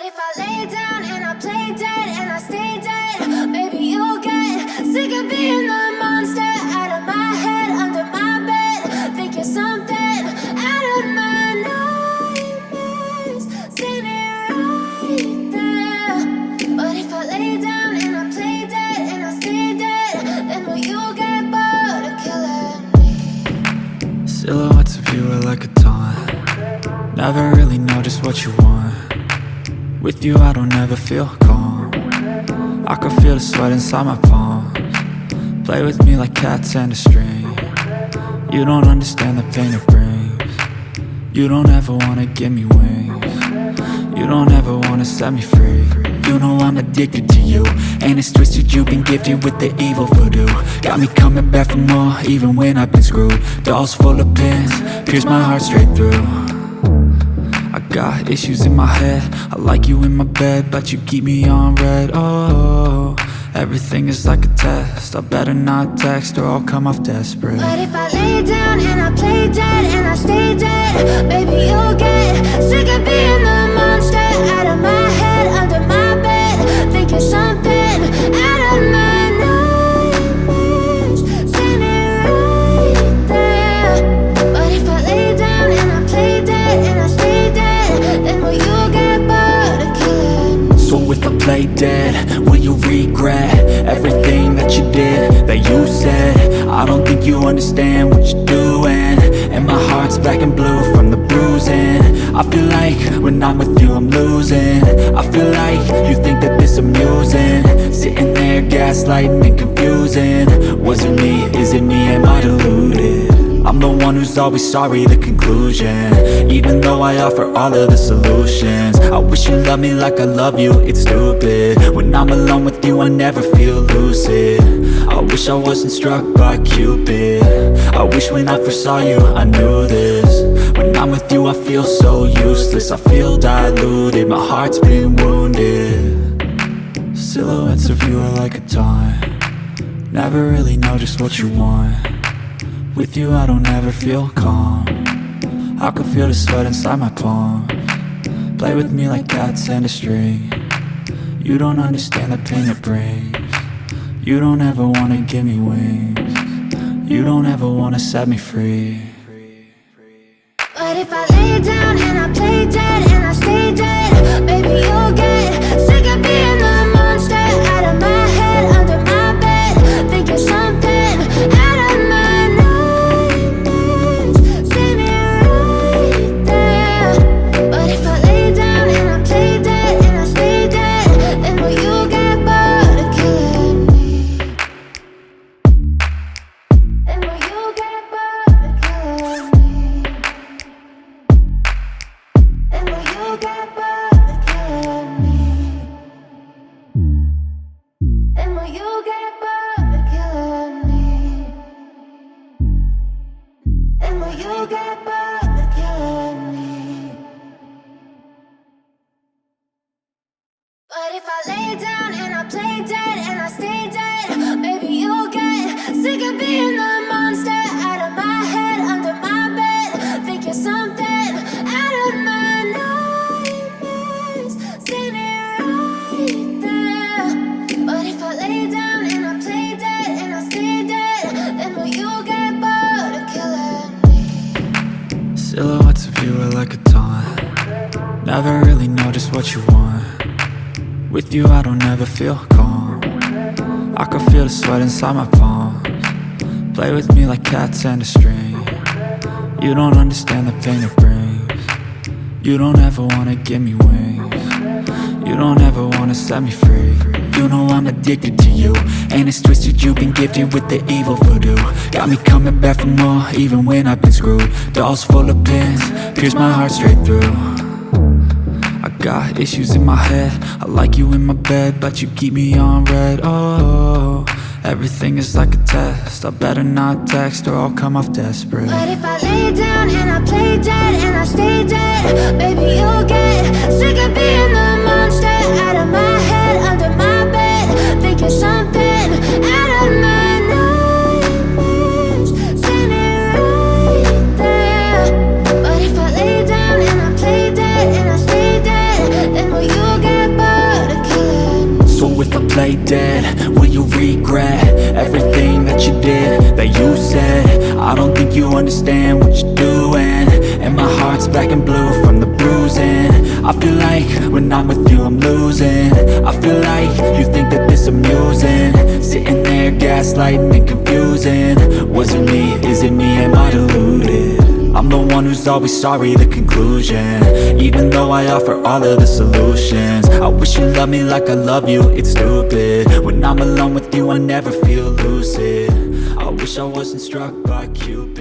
if I lay down and I play dead and I stay dead, maybe you'll get sick of being the monster out of my head, under my bed. Think you're something out of my nightmares, standing right there. But if I lay down and I play dead and I stay dead, then will you get bored of killing me? Silhouettes of you are like a taunt. Never really know just what you want. With you I don't ever feel calm. I can feel the sweat inside my palms. Play with me like cats and a string. You don't understand the pain it brings. You don't ever wanna give me wings. You don't ever wanna set me free. You know I'm addicted to you, and it's twisted, you've been gifted with the evil voodoo. Got me coming back for more, even when I've been screwed. Dolls full of pins, pierce my heart straight through. I got issues in my head, I like you in my bed, but you keep me on red. Oh, everything is like a test, I better not text or I'll come off desperate. But if I lay down and I play dead and I stay dead, baby you'll get sick of being the monster out of my head, under my bed. Think you're something out of my nightmares, standing right there. But if I lay down and I play dead and I stay dead, then will you get bored of killing me? So if I play dead, will you regret everything that you did, that you said? I don't think you understand what you're doing, and my heart's black and blue from the bruising. I feel like when I'm with you I'm losing. I feel like you think that this amusing, sitting there gaslighting and confusing. Was it me? Is it me? Am I deluded? I'm the one who's always sorry, the conclusion, even though I offer all of the solutions. I wish you loved me like I love you, it's stupid. When I'm alone with you I never feel lucid. I wish I wasn't struck by Cupid. I wish when I first saw you I knew this. When I'm with you I feel so useless, I feel diluted, my heart's been wounded. Silhouettes of you are like a taunt. Never really know just what you want. With you I don't ever feel calm. I can feel the sweat inside my palms. Play with me like cats and a string. You don't understand the pain it brings. You don't ever wanna give me wings. You don't ever wanna set me free. But if I lay down and I play dead and I stay dead, baby you'll get sick of being the monster out of my head, under my bed. Think you're something out of my nightmares, standing right there. But if I lay down and I play dead and I stay dead, then will you get bored of killing me? Then will you get bored of killing me? Then will you get bored of killing me? Then will you get bored of killing me? Then will you get bored of killing me? But if I lay down and I play dead and I stay dead, maybe you'll get sick of being the monster out of my head, under my bed. Think you're something out of my nightmares, standing right there. But if I lay down and I play dead and I stay dead, then will you get bored of killing me? Silhouettes of you are like a taunt. Never really know just what you want. With you I don't ever feel calm. I can feel the sweat inside my palms. Play with me like cats and a string. You don't understand the pain it brings. You don't ever wanna give me wings. You don't ever wanna set me free. You know I'm addicted to you, and it's twisted, you've been gifted with the evil voodoo. Got me coming back for more, even when I've been screwed. Dolls full of pins, pierce my heart straight through. I got issues in my head, I like you in my bed, but you keep me on red. Oh, everything is like a test, I better not text or I'll come off desperate. But if I lay down and I play dead and I stay dead, baby you'll get sick of being the monster out of my head, under my bed. Think you're something out of my nightmares, standing right there. But if I lay down and I play dead and I stay dead, then will you play dead? Will you regret everything that you did, that you said? I don't think you understand what you're doing, and my heart's black and blue from the bruising. I feel like when I'm with you I'm losing. I feel like you think that this amusing, sitting there gaslighting and confusing. Was it me? Is it me? Am I deluded? I'm the one who's always sorry, the conclusion. Even though I offer all of the solutions, I wish you loved me like I love you, it's stupid. When I'm alone with you I never feel lucid. I wish I wasn't struck by Cupid.